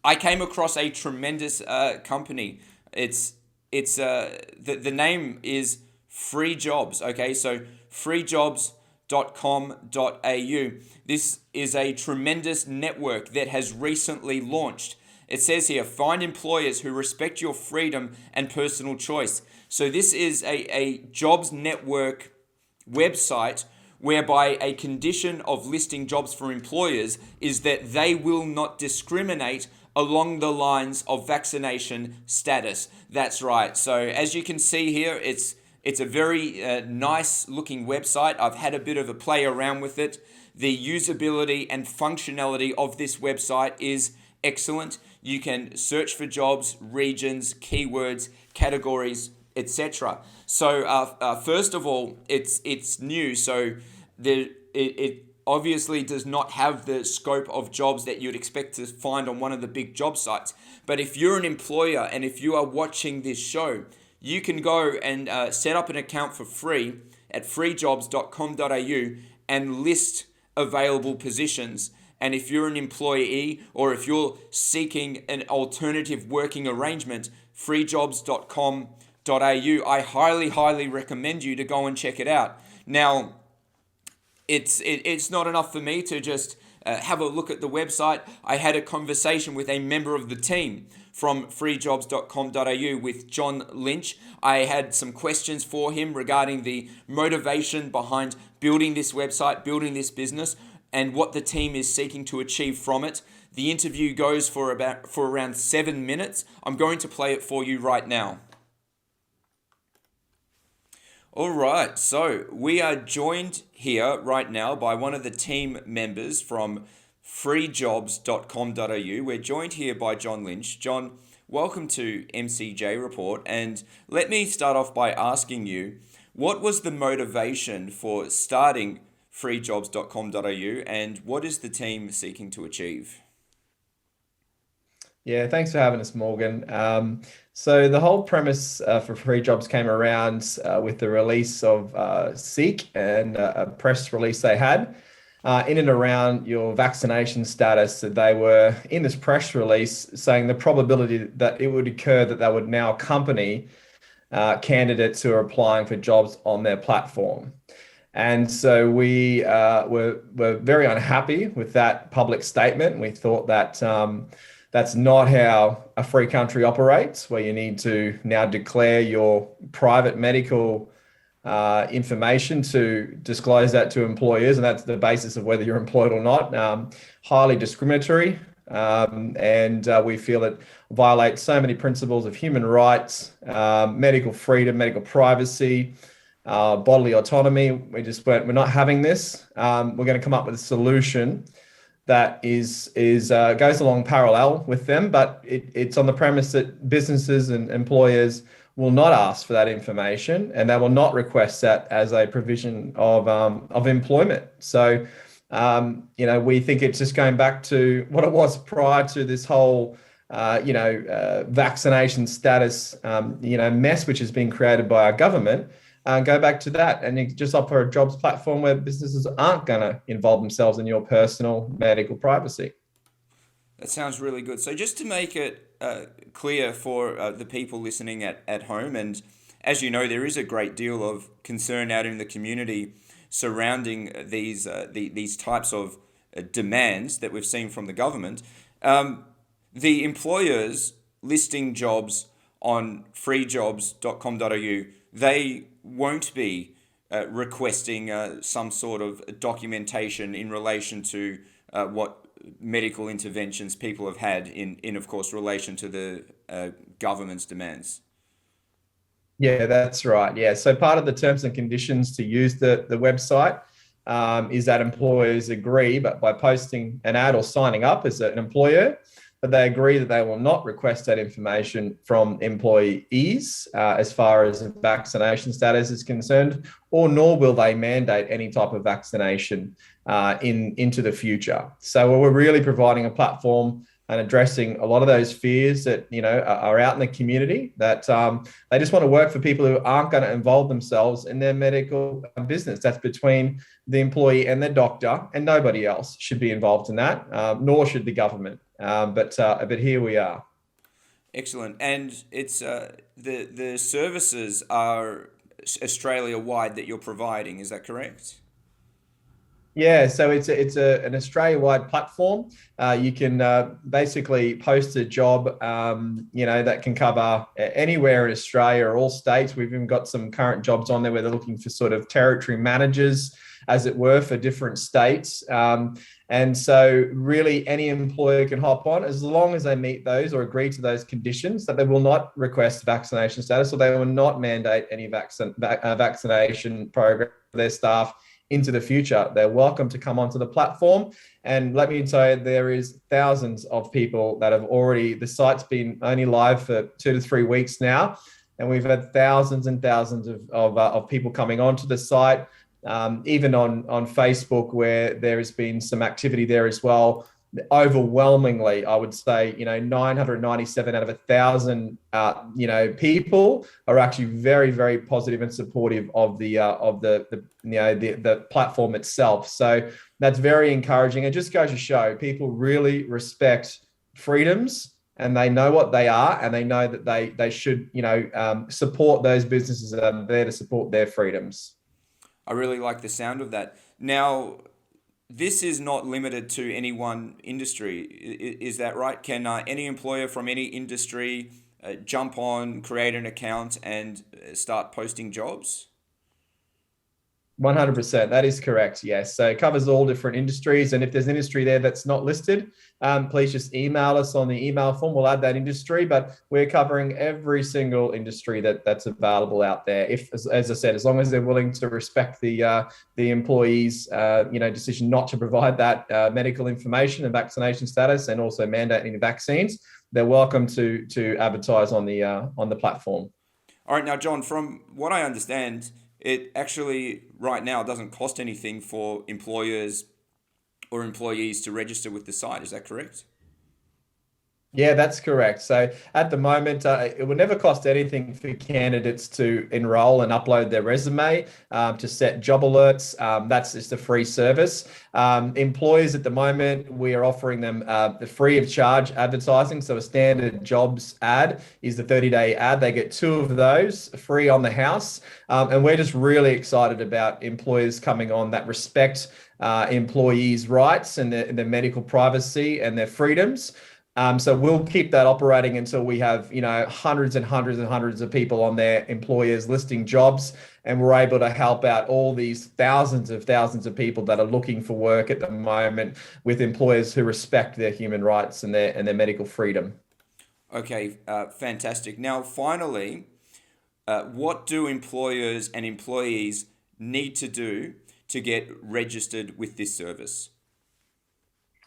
I came across a tremendous company. The name is Free Jobs. Okay, so freejobs.com.au. This is a tremendous network that has recently launched. It says here, find employers who respect your freedom and personal choice. So this is a jobs network website whereby a condition of listing jobs for employers is that they will not discriminate along the lines of vaccination status. That's right. So as you can see here, it's a very nice looking website. I've had a bit of a play around with it. The usability and functionality of this website is excellent. You can search for jobs, regions, keywords, categories, etc. So first of all, it's new, so it obviously does not have the scope of jobs that you'd expect to find on one of the big job sites. But if you're an employer and if you are watching this show, you can go and set up an account for free at freejobs.com.au and list available positions. And if you're an employee or if you're seeking an alternative working arrangement, freejobs.com.au, I highly recommend you to go and check it out. Now, it's not enough for me to just have a look at the website. I had a conversation with a member of the team from freejobs.com.au with John Lynch. I had some questions for him regarding the motivation behind building this website, building this business, and what the team is seeking to achieve from it. The interview goes for around 7 minutes. I'm going to play it for you right now. All right, so we are joined here right now by one of the team members from freejobs.com.au. We're joined here by John Lynch. John, welcome to MCJ Report. And let me start off by asking you, what was the motivation for starting freejobs.com.au and what is the team seeking to achieve? Yeah, thanks for having us, Morgan. So the whole premise for Free Jobs came around with the release of Seek and a press release they had in and around your vaccination status. That they were in this press release saying the probability that it would occur that they would now accompany candidates who are applying for jobs on their platform. And so we were very unhappy with that public statement. We thought that that's not how a free country operates, where you need to now declare your private medical information to disclose that to employers, and that's the basis of whether you're employed or not. Highly discriminatory, and we feel it violates so many principles of human rights, medical freedom, medical privacy, bodily autonomy. We're not having this. We're going to come up with a solution that goes along parallel with them, but it's on the premise that businesses and employers will not ask for that information and they will not request that as a provision of employment. So, we think it's just going back to what it was prior to this whole, vaccination status, mess which has been created by our government. Go back to that and you just offer a jobs platform where businesses aren't going to involve themselves in your personal medical privacy. That sounds really good. So just to make it clear for the people listening at home, and as you know, there is a great deal of concern out in the community surrounding these types of demands that we've seen from the government. The employers listing jobs on freejobs.com.au, they won't be requesting some sort of documentation in relation to what medical interventions people have had in of course, relation to the government's demands. Yeah, that's right. Yeah. So part of the terms and conditions to use the website is that employers agree, but by posting an ad or signing up as an employer, but they agree that they will not request that information from employees as far as vaccination status is concerned, or nor will they mandate any type of vaccination into the future. So we're really providing a platform and addressing a lot of those fears that are out in the community, that they just want to work for people who aren't going to involve themselves in their medical business. That's between the employee and the doctor, and nobody else should be involved in that, nor should the government. But here we are. Excellent. And it's the services are Australia wide that you're providing. Is that correct? Yeah, so an Australia-wide platform. You can basically post a job, that can cover anywhere in Australia or all states. We've even got some current jobs on there where they're looking for sort of territory managers, as it were, for different states. And so really any employer can hop on as long as they meet those or agree to those conditions, that they will not request vaccination status or they will not mandate any vaccination program for their staff into the future. They're welcome to come onto the platform. And let me tell you, there is thousands of people that have already, the site's been only live for 2 to 3 weeks now. And we've had thousands and thousands of people coming onto the site, even on Facebook, where there has been some activity there as well. Overwhelmingly, I would say, 997 out of 1,000, people are actually very, very positive and supportive of the platform itself. So that's very encouraging. It just goes to show people really respect freedoms, and they know what they are, and they know that they should, support those businesses that are there to support their freedoms. I really like the sound of that. Now, this is not limited to any one industry. Is that right? Can any employer from any industry jump on, create an account, and start posting jobs? 100%. That is correct. Yes. So it covers all different industries. And if there's an industry there that's not listed, please just email us on the email form. We'll add that industry, but we're covering every single industry that's available out there. If, as I said, as long as they're willing to respect the employee's, decision not to provide that medical information and vaccination status, and also mandate any vaccines, they're welcome to advertise on the platform. All right. Now, John, from what I understand, it actually right now doesn't cost anything for employers or employees to register with the site. Is that correct? Yeah, that's correct. So at the moment, it would never cost anything for candidates to enroll and upload their resume, to set job alerts. That's just a free service. Employers at the moment, we are offering them the free of charge advertising. So a standard jobs ad is the 30-day ad. They get 2 of those free on the house. And we're just really excited about employers coming on that respect employees' rights and their medical privacy and their freedoms. So we'll keep that operating until we have, hundreds and hundreds and hundreds of people on their employers listing jobs, and we're able to help out all these thousands of people that are looking for work at the moment with employers who respect their human rights and their medical freedom. Okay, fantastic. Now, finally, what do employers and employees need to do to get registered with this service?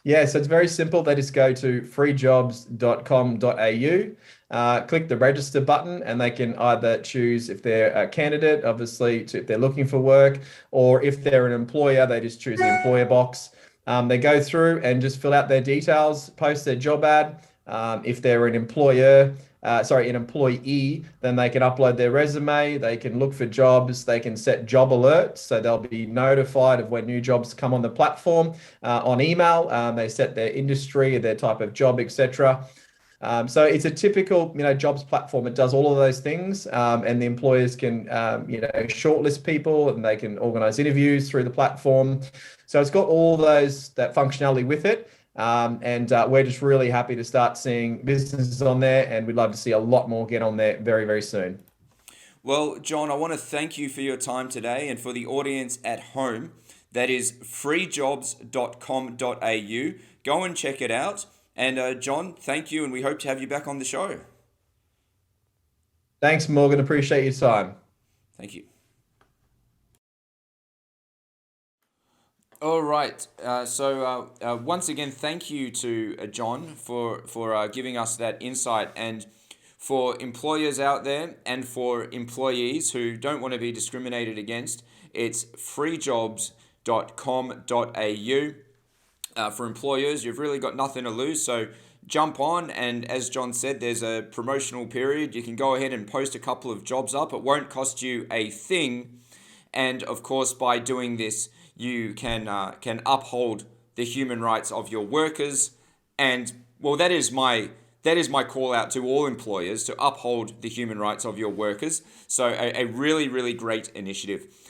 Yeah, so it's very simple. They just go to freejobs.com.au, click the register button, and they can either choose if they're a candidate, obviously, if they're looking for work, or if they're an employer, they just choose the employer box. They go through and just fill out their details, post their job ad. If they're an an employee, then they can upload their resume, they can look for jobs, they can set job alerts, so they'll be notified of when new jobs come on the platform on email. They set their industry, their type of job, etc. So it's a typical, jobs platform. It does all of those things, and the employers can, shortlist people, and they can organize interviews through the platform. So it's got all that functionality with it. And we're just really happy to start seeing businesses on there, and we'd love to see a lot more get on there very, very soon. Well, John, I want to thank you for your time today, and for the audience at home, that is freejobs.com.au. Go and check it out. And John, thank you, and we hope to have you back on the show. Thanks, Morgan. Appreciate your time. Thank you. All right. So once again, thank you to John for giving us that insight. And for employers out there and for employees who don't want to be discriminated against, it's freejobs.com.au. For employers, you've really got nothing to lose. So jump on, and as John said, there's a promotional period. You can go ahead and post a couple of jobs up. It won't cost you a thing. And of course, by doing this, you can uphold the human rights of your workers and Well, that is my call out to all employers to uphold the human rights of your workers. So a really, really great initiative.